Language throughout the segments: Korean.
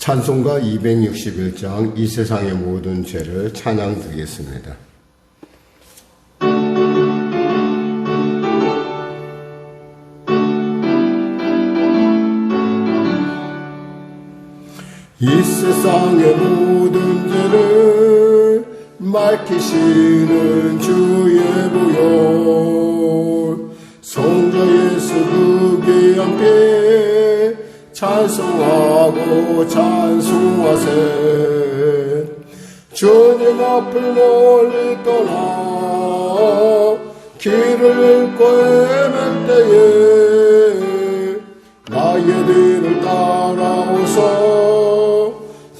찬송가 261장 이 세상의 모든 죄를 찬양 드리겠습니다. 이 세상의 모든 죄를 밝히시는 주의 보혈, 성자 예수 그 귀한 피 찬송하고 찬송하세. 주님 앞을 멀리 떠나 길을 잃고 헤맬 때에 나의 뒤를 따라오서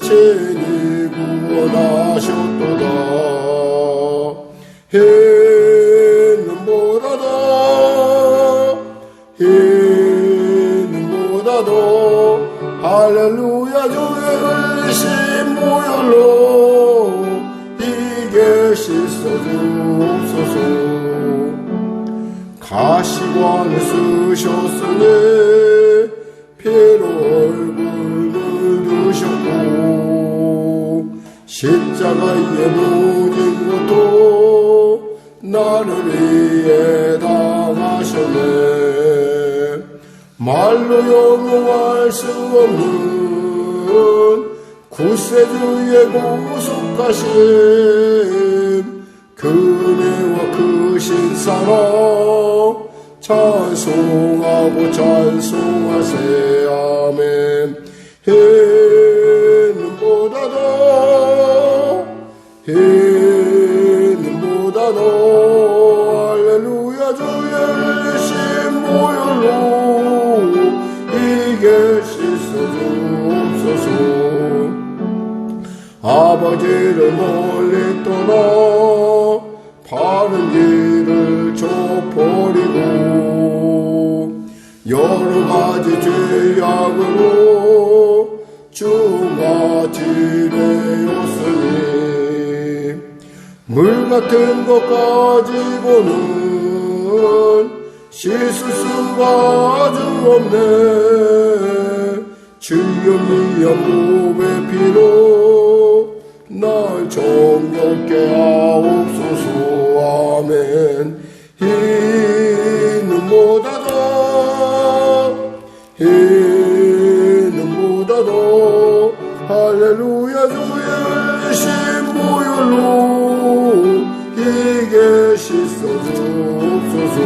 친히 구원하셨도다. 희는보다도 할렐루야 주의 흘리신 보혈로 이게 씻어주옵소서. 가시관을 쓰셨으니 피로 얼굴 물드셨고 십자가에 묻은 것도 나를 위해 당하셨네. 말로 형용할 수 없는 구세주의 구속하심, 그네와 크신 사랑 찬송하고 찬송하세. 아멘. 희는보다도 할렐루야 주의 흘리신 보혈로 이게 씻어주옵소서. 아버지를 멀리 떠나 바른 길을 저버리고 여러가지 죄악으로 주같이 되었으니 물같은 것 가지고는 씻을 수가 아주 없네. 주여 위한 몸의 피로 날 정결케 하옵소서. 아멘. 희는보다도 할렐루야 주의 흘리신 보혈로 이게 씻어주옵소서.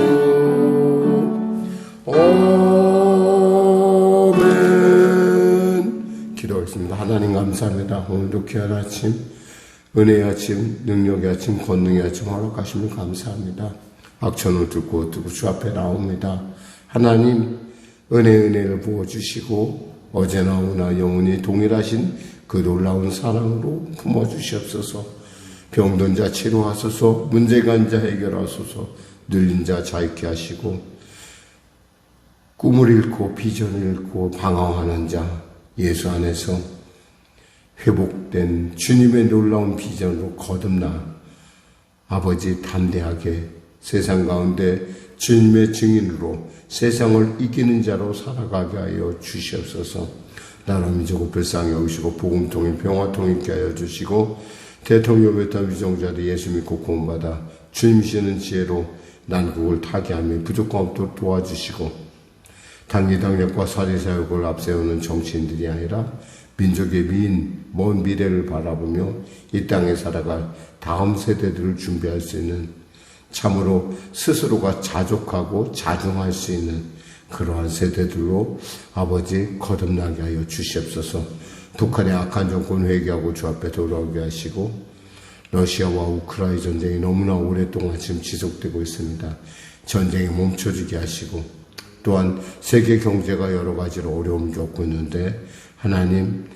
아멘. 기도하겠습니다. 하나님 감사합니다. 오늘도 귀한 아침, 은혜의 아침, 능력의 아침, 권능의 아침 허락하시면 감사합니다. 악천을 듣고 주 앞에 나옵니다. 하나님 은혜를 부어주시고 어제나 오나 영원히 동일하신 그 놀라운 사랑으로 품어주시옵소서. 병든 자 치료하소서. 문제가 인 자 해결하소서. 눌린 자 자유케 하시고 꿈을 잃고 비전을 잃고 방황하는 자 예수 안에서 회복된 주님의 놀라운 비전으로 거듭나 아버지 담대하게 세상 가운데 주님의 증인으로 세상을 이기는 자로 살아가게 하여 주시옵소서. 나라 민족을 불쌍히 여기시고 복음통일 평화통일 있게 하여 주시고 대통령 외딴 위정자들 예수 믿고 구원받아 주님 시는 지혜로 난국을 타개하며 부족함 없도록 도와주시고 당리당략과 사리사욕을 앞세우는 정치인들이 아니라 민족의 먼 미래를 바라보며 이 땅에 살아갈 다음 세대들을 준비할 수 있는 참으로 스스로가 자족하고 자중할 수 있는 그러한 세대들로 아버지 거듭나게 하여 주시옵소서. 북한의 악한 정권 회개하고 주 앞에 돌아오게 하시고 러시아와 우크라이나 전쟁이 너무나 오랫동안 지금 지속되고 있습니다. 전쟁이 멈춰지게 하시고 또한 세계 경제가 여러 가지로 어려움을 겪고 있는데 하나님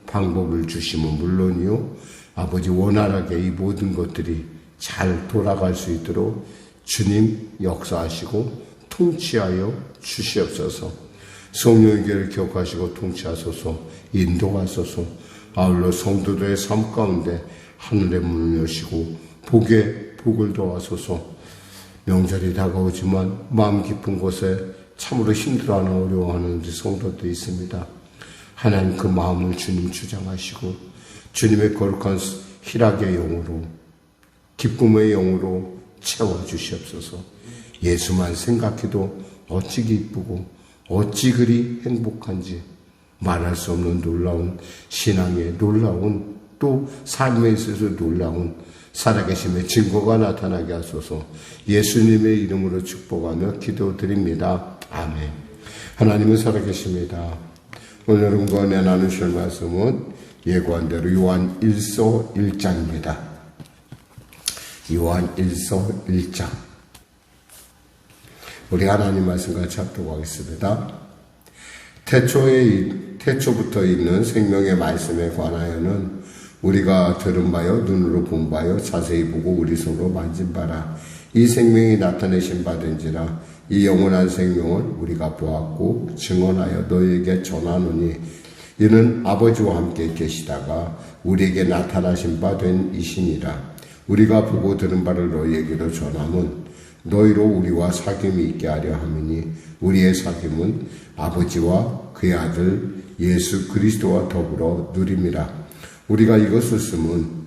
방법을 주시면 물론이요 아버지 원활하게 이 모든 것들이 잘 돌아갈 수 있도록 주님 역사하시고 통치하여 주시옵소서. 성령의 길을 기억하시고 통치하소서. 인도하소서. 아울러 성도들의 삶 가운데 하늘의 문을 여시고 복을 더하소서. 명절이 다가오지만 마음 깊은 곳에 참으로 힘들어하는 어려워하는 우리 성도들이 있습니다. 하나님 그 마음을 주님 주장하시고 주님의 거룩한 희락의 영으로 기쁨의 영으로 채워주시옵소서. 예수만 생각해도 어찌 기쁘고 어찌 그리 행복한지 말할 수 없는 놀라운 신앙의 놀라운 또 삶에 있어서 놀라운 살아계심의 증거가 나타나게 하소서. 예수님의 이름으로 축복하며 기도드립니다. 아멘. 하나님은 살아계십니다. 오늘 여러분과 은혜 나누실 말씀은 예고한 대로 요한 1서 1장입니다. 요한 1서 1장. 우리 하나님 말씀 같이 합독하겠습니다. 태초부터 있는 생명의 말씀에 관하여는 우리가 들은 바요 눈으로 본 바요 자세히 보고 우리 손으로 만진 바라. 이 생명이 나타내신 바된지라. 이 영원한 생명을 우리가 보았고 증언하여 너희에게 전하노니 이는 아버지와 함께 계시다가 우리에게 나타나신 바 된 이시니라. 우리가 보고 들은 바를 너희에게도 전함은 너희로 우리와 사귐이 있게 하려 함이니 우리의 사귐은 아버지와 그의 아들 예수 그리스도와 더불어 누림이라. 우리가 이것을 쓰면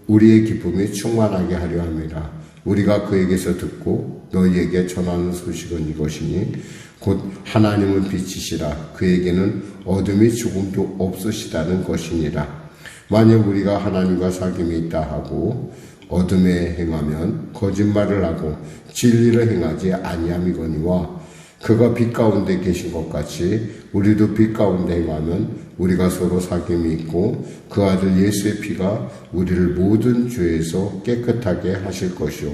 우리의 기쁨이 충만하게 하려 함이라. 우리가 그에게서 듣고 너희에게 전하는 소식은 이것이니 곧 하나님은 빛이시라. 그에게는 어둠이 조금도 없으시다는 것이니라. 만약 우리가 하나님과 사귐이 있다 하고 어둠에 행하면 거짓말을 하고 진리를 행하지 아니함이거니와 그가 빛 가운데 계신 것 같이 우리도 빛 가운데 행하면 우리가 서로 사귐이 있고 그 아들 예수의 피가 우리를 모든 죄에서 깨끗하게 하실 것이요.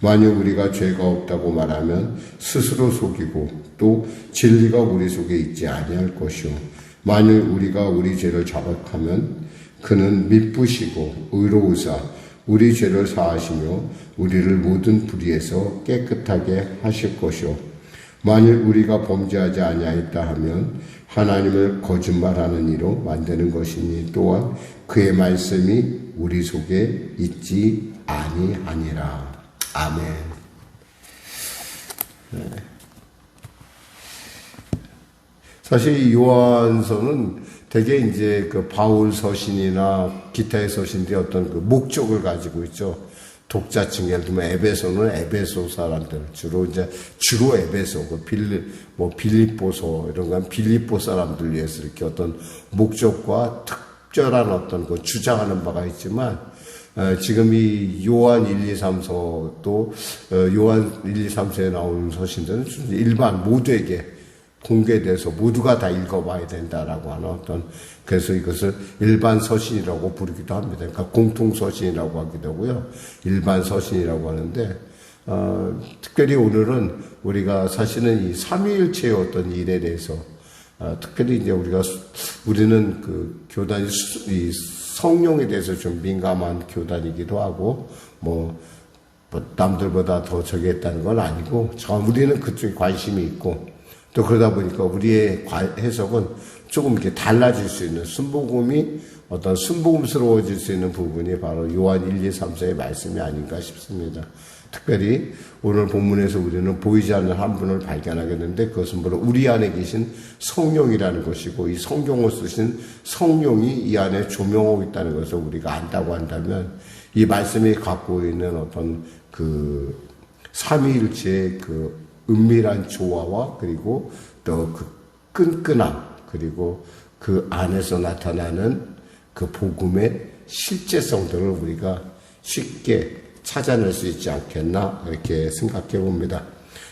만약 우리가 죄가 없다고 말하면 스스로 속이고 또 진리가 우리 속에 있지 아니할 것이요. 만약 우리가 우리 죄를 자백하면 그는 미쁘시고 의로우사 우리 죄를 사하시며 우리를 모든 불의에서 깨끗하게 하실 것이요. 만일 우리가 범죄하지 아니하였다 하면 하나님을 거짓말하는 이로 만드는 것이니 또한 그의 말씀이 우리 속에 있지 아니하니라. 아멘. 네. 사실 이 요한서는 되게 이제 그 바울 서신이나 기타의 서신들이 어떤 그 목적을 가지고 있죠. 독자층, 예를 들면 에베소는 에베소 사람들, 주로 에베소, 빌립보서, 이런 건 빌립보 사람들 위해서 이렇게 어떤 목적과 특별한 어떤 그 주장하는 바가 있지만, 지금 이 요한 1, 2, 3서도, 요한 1, 2, 3서에 나오는 서신들은 일반 모두에게 공개돼서 모두가 다 읽어봐야 된다라고 하는 어떤, 그래서 이것을 일반 서신이라고 부르기도 합니다. 그러니까 공통 서신이라고 하기도 하고요. 일반 서신이라고 하는데, 특별히 오늘은 우리가 사실은 이 삼위일체의 어떤 일에 대해서, 특별히 이제 우리는 그 교단이 이 성령에 대해서 좀 민감한 교단이기도 하고, 남들보다 더 저기 했다는 건 아니고, 우리는 그쪽에 관심이 있고, 또 그러다 보니까 우리의 해석은 조금 이렇게 달라질 수 있는 순복음이 어떤 순복음스러워질 수 있는 부분이 바로 요한 1, 2, 3서의 말씀이 아닌가 싶습니다. 특별히 오늘 본문에서 우리는 보이지 않는 한 분을 발견하겠는데 그것은 바로 우리 안에 계신 성령이라는 것이고 이 성경을 쓰신 성령이 이 안에 조명하고 있다는 것을 우리가 안다고 한다면 이 말씀이 갖고 있는 어떤 그 삼위일체의 그 은밀한 조화와 그리고 또 그 끈끈함 그리고 그 안에서 나타나는 그 복음의 실제성들을 우리가 쉽게 찾아낼 수 있지 않겠나 이렇게 생각해 봅니다.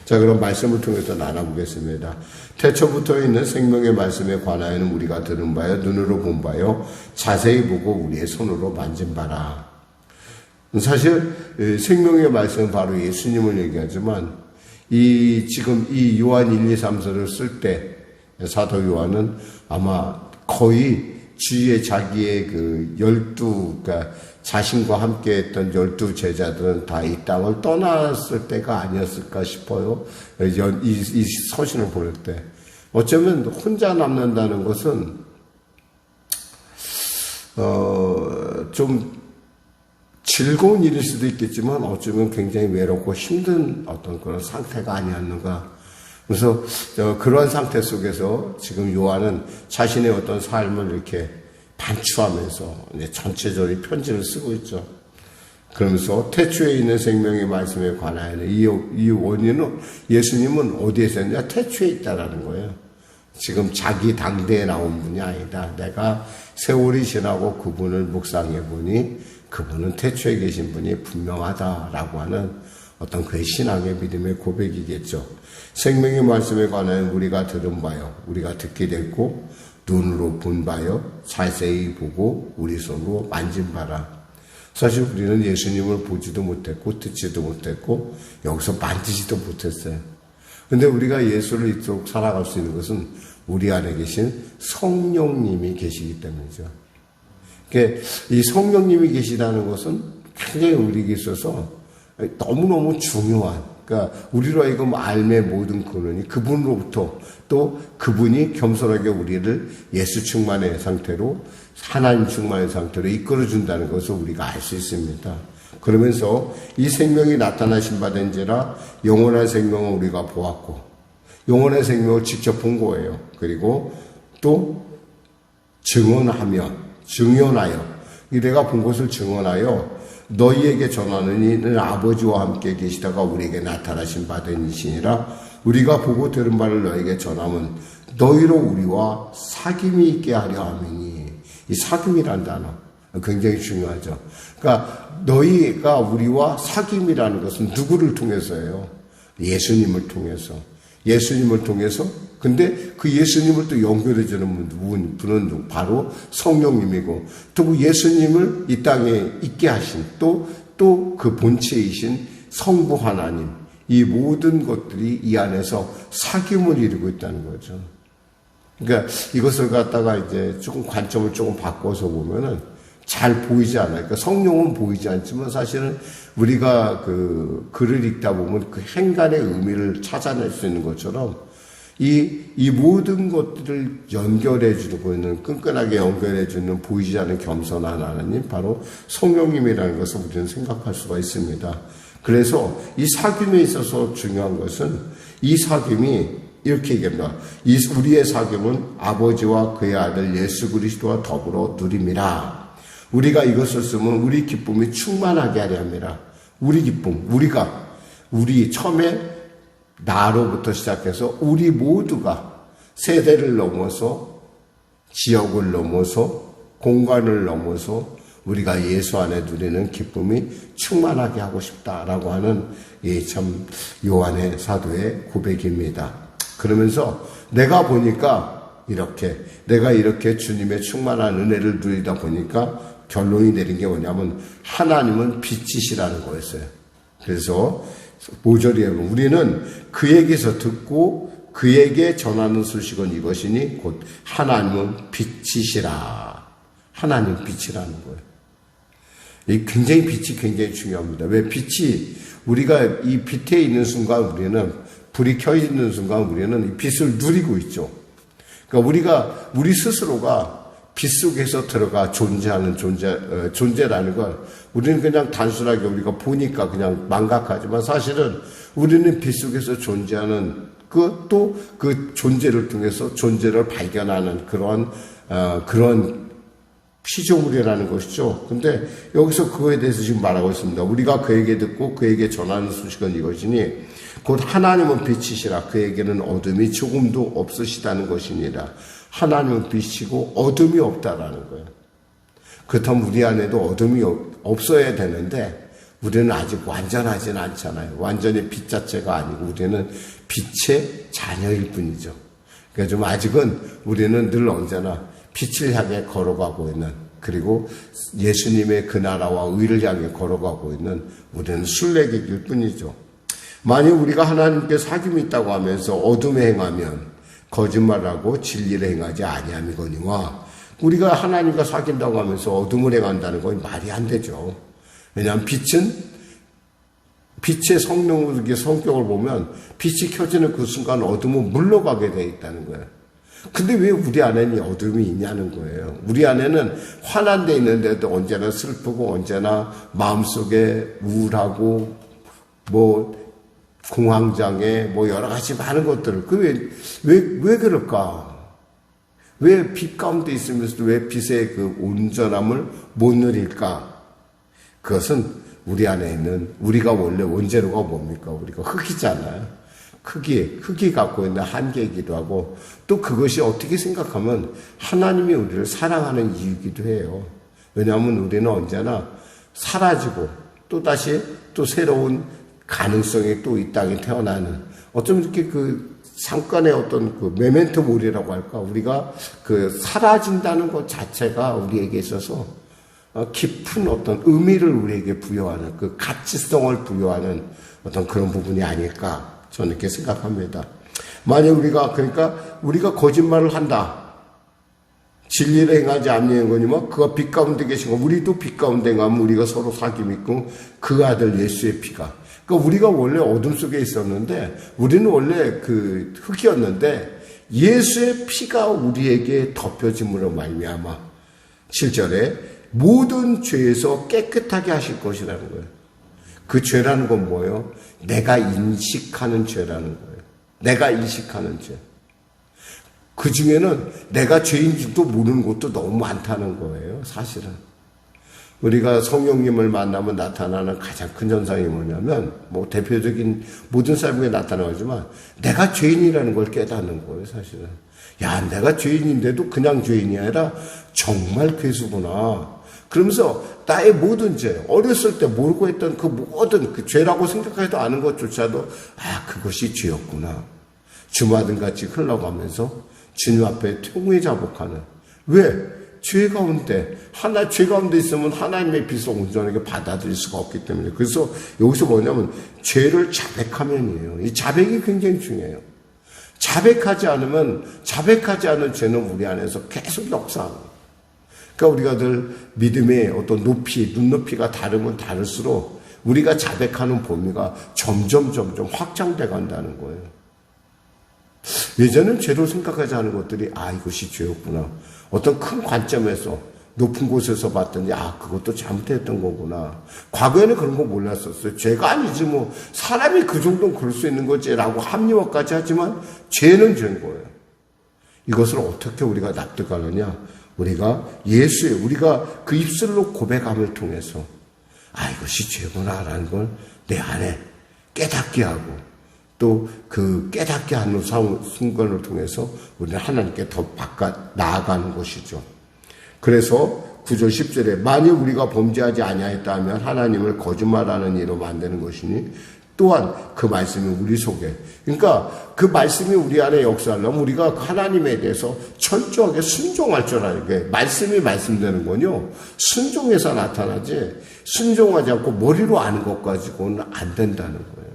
자, 그럼 말씀을 통해서 나눠보겠습니다. 태초부터 있는 생명의 말씀에 관하여는 우리가 들은 바요 눈으로 본 바요 자세히 보고 우리의 손으로 만진 바라. 사실 생명의 말씀은 바로 예수님을 얘기하지만 지금 이 요한 1, 2, 3서를 쓸 때 사도 요한은 아마 거의 주위에 자기의 그 그러니까 자신과 함께 했던 12 제자들은 다 이 땅을 떠났을 때가 아니었을까 싶어요. 이 서신을 보낼 때. 어쩌면 혼자 남는다는 것은, 좀 즐거운 일일 수도 있겠지만 어쩌면 굉장히 외롭고 힘든 어떤 그런 상태가 아니었는가. 그래서 그러한 상태 속에서 지금 요한은 자신의 어떤 삶을 이렇게 반추하면서 전체적으로 편지를 쓰고 있죠. 그러면서 태초에 있는 생명의 말씀에 관하여는 이 원인은 예수님은 어디에 있었냐? 태초에 있다라는 거예요. 지금 자기 당대에 나온 분이 아니다. 내가 세월이 지나고 그분을 묵상해 보니 그분은 태초에 계신 분이 분명하다라고 하는 어떤 그의 신앙의 믿음의 고백이겠죠. 생명의 말씀에 관하여 우리가 들은 바요, 우리가 듣게 됐고 눈으로 본 바요, 자세히 보고 우리 손으로 만진 바라. 사실 우리는 예수님을 보지도 못했고 듣지도 못했고 여기서 만지지도 못했어요. 근데 우리가 예수를 이쪽 살아갈 수 있는 것은 우리 안에 계신 성령님이 계시기 때문이죠. 그러니까 이 성령님이 계시다는 것은 굉장히 우리에게 있어서 너무너무 중요한, 그러니까 우리로 하여금 알매 모든 근원이 그분으로부터, 또 그분이 겸손하게 우리를 예수 충만의 상태로, 하나님 충만의 상태로 이끌어준다는 것을 우리가 알 수 있습니다. 그러면서 이 생명이 나타나신 바 된지라 영원한 생명을 우리가 보았고, 영원한 생명을 직접 본 거예요. 그리고 또 증언하여 내가 본 것을 증언하여 너희에게 전하는 이는 아버지와 함께 계시다가 우리에게 나타나신 바 된 이시니라. 우리가 보고 들은 바를 너희에게 전하면 너희로 우리와 사귐이 있게 하려 함이니. 이 사귐이라는 단어 굉장히 중요하죠. 그러니까 너희가 우리와 사귐이라는 것은 누구를 통해서예요? 예수님을 통해서. 예수님을 통해서. 근데 그 예수님을 또 연결해주는 분은 바로 성령님이고, 또 그 예수님을 이 땅에 있게 하신 또 그 본체이신 성부 하나님, 이 모든 것들이 이 안에서 사귐을 이루고 있다는 거죠. 그러니까 이것을 갖다가 이제 조금 관점을 조금 바꿔서 보면은 잘 보이지 않아요. 그러니까 성령은 보이지 않지만 사실은 우리가 그 글을 읽다 보면 그 행간의 의미를 찾아낼 수 있는 것처럼 이 모든 것들을 연결해주고 있는, 끈끈하게 연결해주는 보이지 않는 겸손한 하나님, 바로 성령님이라는 것을 우리는 생각할 수가 있습니다. 그래서 이 사귐에 있어서 중요한 것은 이 사귐이 이렇게 얘기합니다. 우리의 사귐은 아버지와 그의 아들 예수 그리스도와 더불어 누림이라. 우리가 이것을 쓰면 우리 기쁨이 충만하게 하려 합니다. 우리 기쁨, 우리 처음에 나로부터 시작해서 우리 모두가 세대를 넘어서, 지역을 넘어서, 공간을 넘어서 우리가 예수 안에 누리는 기쁨이 충만하게 하고 싶다라고 하는 참 요한의 사도의 고백입니다. 그러면서 내가 보니까 내가 이렇게 주님의 충만한 은혜를 누리다 보니까 결론이 내린 게 뭐냐면 하나님은 빛이시라는 거였어요. 그래서 5절에 보면 우리는 그에게서 듣고 그에게 전하는 소식은 이것이니 곧 하나님은 빛이시라. 하나님 빛이라는 거예요. 굉장히 빛이 굉장히 중요합니다. 왜 빛이, 우리가 이 빛에 있는 순간 우리는, 불이 켜 있는 순간 우리는 이 빛을 누리고 있죠. 그러니까 우리 스스로가 빛 속에서 들어가 존재하는 존재라는 걸 우리는 그냥 단순하게 우리가 보니까 그냥 망각하지만 사실은 우리는 빛 속에서 존재하는 또 그 존재를 통해서 존재를 발견하는 그런 피조물이라는 것이죠. 근데 여기서 그거에 대해서 지금 말하고 있습니다. 우리가 그에게 듣고 그에게 전하는 소식은 이것이니 곧 하나님은 빛이시라. 그에게는 어둠이 조금도 없으시다는 것이니라. 하나님은 빛이고 어둠이 없다라는 거예요. 그렇다면 우리 안에도 어둠이 없어야 되는데 우리는 아직 완전하진 않잖아요. 완전히 빛 자체가 아니고 우리는 빛의 자녀일 뿐이죠. 그러니까 좀 아직은 우리는 늘 언제나 빛을 향해 걸어가고 있는, 그리고 예수님의 그 나라와 의를 향해 걸어가고 있는 우리는 순례객일 뿐이죠. 만약 우리가 하나님께 사귐이 있다고 하면서 어둠에 행하면 거짓말하고 진리를 행하지 아니함이거니와, 우리가 하나님과 사귄다고 하면서 어둠을 행한다는 건 말이 안 되죠. 왜냐하면 빛의 성격을 보면 빛이 켜지는 그 순간 어둠은 물러가게 되어 있다는 거예요. 근데 왜 우리 안에는 어둠이 있냐는 거예요. 우리 안에는 환한 데 있는데도 언제나 슬프고 언제나 마음속에 우울하고 공황장애, 뭐 여러 가지 많은 것들을. 왜 그럴까? 왜 빛 가운데 있으면서도 왜 빛의 그 온전함을 못 누릴까? 그것은 우리 안에 있는, 우리가 원래 원재료가 뭡니까? 우리가 흙이잖아요. 흙이 갖고 있는 한계이기도 하고, 또 그것이 어떻게 생각하면 하나님이 우리를 사랑하는 이유이기도 해요. 왜냐하면 우리는 언제나 사라지고, 또다시 또 새로운 가능성이 또 이 땅에 태어나는, 어쩌면 이렇게 잠깐의 어떤 메멘토 모리라고 할까? 우리가 사라진다는 것 자체가 우리에게 있어서 깊은 어떤 의미를 우리에게 부여하는, 가치성을 부여하는 어떤 그런 부분이 아닐까? 저는 이렇게 생각합니다. 만약 우리가 거짓말을 한다. 진리를 행하지 않는 그가 빛 가운데 계신 거, 우리도 빛 가운데 가면 우리가 서로 사귐 있고 그 아들 예수의 피가. 그러니까 우리가 원래 어둠 속에 있었는데, 우리는 원래 흙이었는데 예수의 피가 우리에게 덮여짐으로 말미암아 7절에 모든 죄에서 깨끗하게 하실 것이라는 거예요. 그 죄라는 건 뭐예요? 내가 인식하는 죄라는 거예요. 내가 인식하는 죄. 그 중에는 내가 죄인지도 모르는 것도 너무 많다는 거예요, 사실은. 우리가 성령님을 만나면 나타나는 가장 큰 현상이 뭐냐면, 대표적인 모든 사람에게 나타나지만, 내가 죄인이라는 걸 깨닫는 거예요, 사실은. 야, 내가 죄인인데도 그냥 죄인이 아니라 정말 괴수구나. 그러면서 나의 모든 죄, 어렸을 때 모르고 했던 그 모든 죄라고 생각해도 아는 것조차도, 그것이 죄였구나. 주마등같이 흘러가면서 주님 앞에 통회 자복하는. 왜? 죄 가운데 있으면 하나님의 빛을 온전하게 받아들일 수가 없기 때문에. 그래서 여기서 뭐냐면 죄를 자백하면이에요. 이 자백이 굉장히 중요해요. 자백하지 않은 죄는 우리 안에서 계속 역사하는 거예요. 그러니까 우리가 늘 믿음의 어떤 눈높이가 다르면 다를수록 우리가 자백하는 범위가 점점 확장돼 간다는 거예요. 예전엔 죄로 생각하지 않은 것들이 이것이 죄였구나. 어떤 큰 관점에서 높은 곳에서 봤더니 그것도 잘못했던 거구나. 과거에는 그런 거 몰랐었어요. 죄가 아니지 사람이 그 정도는 그럴 수 있는 거지 라고 합리화까지 하지만 죄는 죄인 거예요. 이것을 어떻게 우리가 납득하느냐? 우리가 그 입술로 고백함을 통해서 이것이 죄구나 라는 걸 내 안에 깨닫게 하고, 또 깨닫게 하는 순간을 통해서 우리는 하나님께 더 나아가는 것이죠. 그래서 9절 10절에 만일 우리가 범죄하지 아니하였다 하면 하나님을 거짓말하는 이로 만드는 것이니 또한 그 말씀이 우리 속에, 그러니까 그 말씀이 우리 안에 역사하려면 우리가 하나님에 대해서 철저하게 순종할 줄 아는 게, 말씀이 말씀되는 건요, 순종해서 나타나지 순종하지 않고 머리로 아는 것 가지고는 안 된다는 거예요.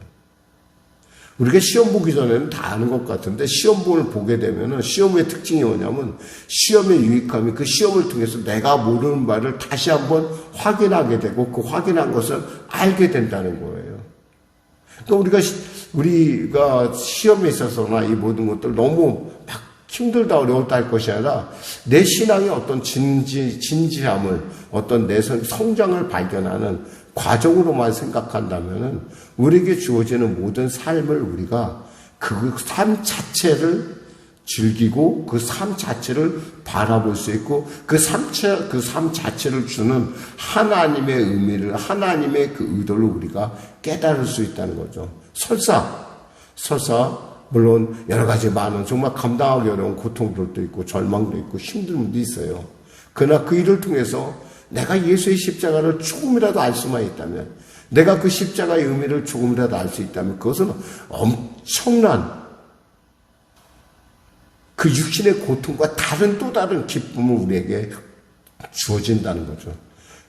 우리가 시험 보기 전에는 다 아는 것 같은데 시험을 보게 되면은 시험의 특징이 뭐냐면 시험의 유익함이 그 시험을 통해서 내가 모르는 바를 다시 한번 확인하게 되고 그 확인한 것을 알게 된다는 거예요. 그러니까 우리가 시험에 있어서나 이 모든 것들 너무 막 힘들다 어려웠다 할 것이 아니라 내 신앙의 어떤 진지함을, 어떤 내 성장을 발견하는 과정으로만 생각한다면은 우리에게 주어지는 모든 삶을 우리가 그 삶 자체를 즐기고 그 삶 자체를 바라볼 수 있고 그 삶 자체를 주는 하나님의 의미를, 하나님의 그 의도를 우리가 깨달을 수 있다는 거죠. 설사 물론 여러 가지 많은 정말 감당하기 어려운 고통들도 있고 절망도 있고 힘듦도 있어요. 그러나 그 일을 통해서 내가 예수의 십자가를 조금이라도 알 수만 있다면, 내가 그 십자가의 의미를 조금이라도 알 수 있다면 그것은 엄청난 그 육신의 고통과 또 다른 기쁨을 우리에게 주어진다는 거죠.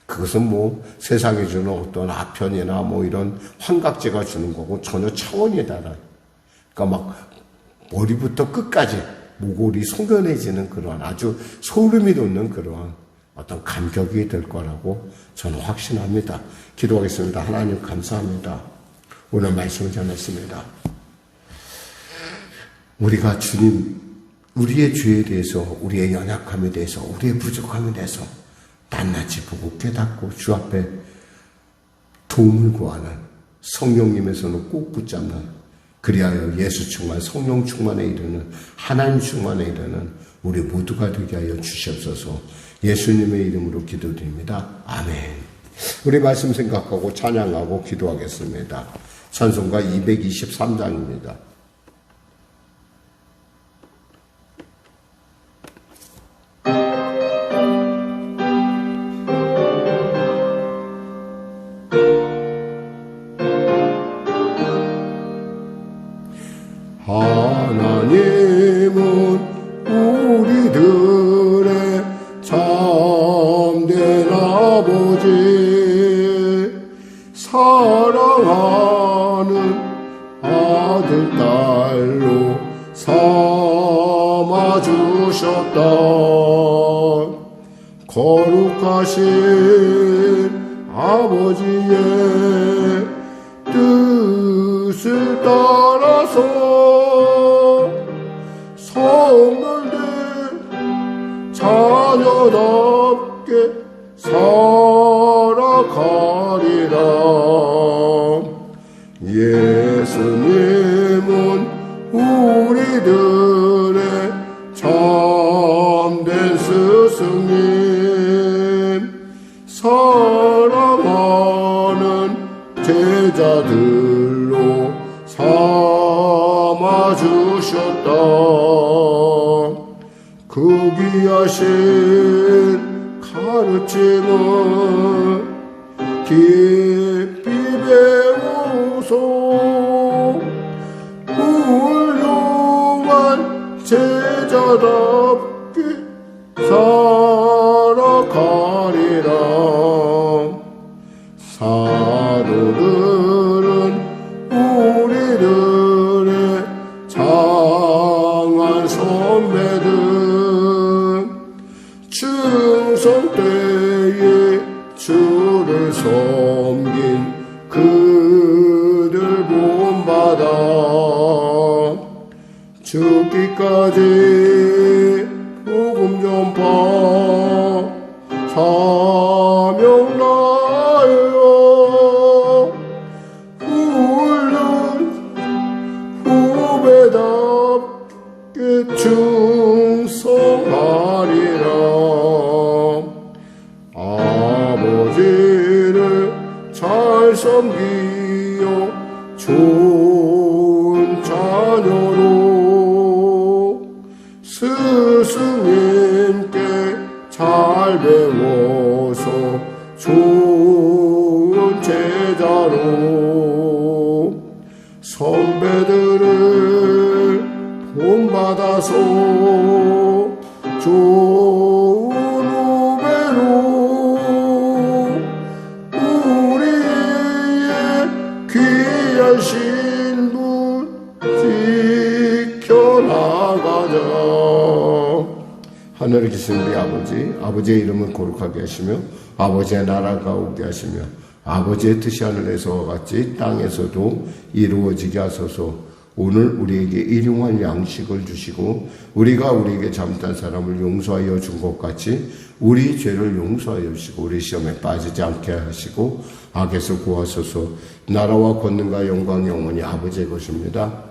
그것은 세상에 주는 어떤 아편이나 이런 환각제가 주는 거고 전혀 차원이 달라요. 그러니까 머리부터 끝까지 모골이 송연해지는 그런 아주 소름이 돋는 그런 어떤 감격이 될 거라고 저는 확신합니다. 기도하겠습니다. 하나님 감사합니다. 오늘 말씀을 전했습니다. 우리가 주님, 우리의 죄에 대해서, 우리의 연약함에 대해서, 우리의 부족함에 대해서 낱낱이 보고 깨닫고 주 앞에 도움을 구하는 성령님의 손을 꼭 붙잡는, 그리하여 예수 충만, 성령 충만에 이르는, 하나님 충만에 이르는 우리 모두가 되게 하여 주시옵소서. 예수님의 이름으로 기도드립니다. 아멘. 우리 말씀 생각하고 찬양하고 기도하겠습니다. 찬송가 223장입니다. 하나님은 우리들의 참된 아버지, 사랑하는 아들 딸로 삼아주셨다. 거룩하신 아버지의 뜻을 따라서 성결된 자녀답게 살아가리라. 예수님은 우리들의 참된 스승님, 사랑하는 제자들로 삼아주셨다. 그 귀하신 가르침을 깊이 배우소. 훌륭한 제자답게 살아가리라. 사도들은 우리들의 장한 선배들, 충성 때에 주를 섬긴 그들 본받아 죽기까지 복음 전파 사명 다하여 후배답게 충성하리라. 아버지를 잘 섬기어 좋은 자녀로 스승님께 잘 배워서 좋은 제자로 선배들을 본받아서 좋은 후배로 우리의 귀한 신분 지켜나가자. 하늘에 계신 우리 아버지, 아버지의 이름을 거룩하게 하시며 아버지의 나라가 오게 하시며 아버지의 뜻이 하늘에서와 같이 땅에서도 이루어지게 하소서. 오늘 우리에게 일용할 양식을 주시고 우리가 우리에게 잘못한 사람을 용서하여 준 것 같이 우리 죄를 용서하여 주시고 우리 시험에 빠지지 않게 하시고 악에서 구하소서. 나라와 권능과 영광이 영원히 아버지의 것입니다.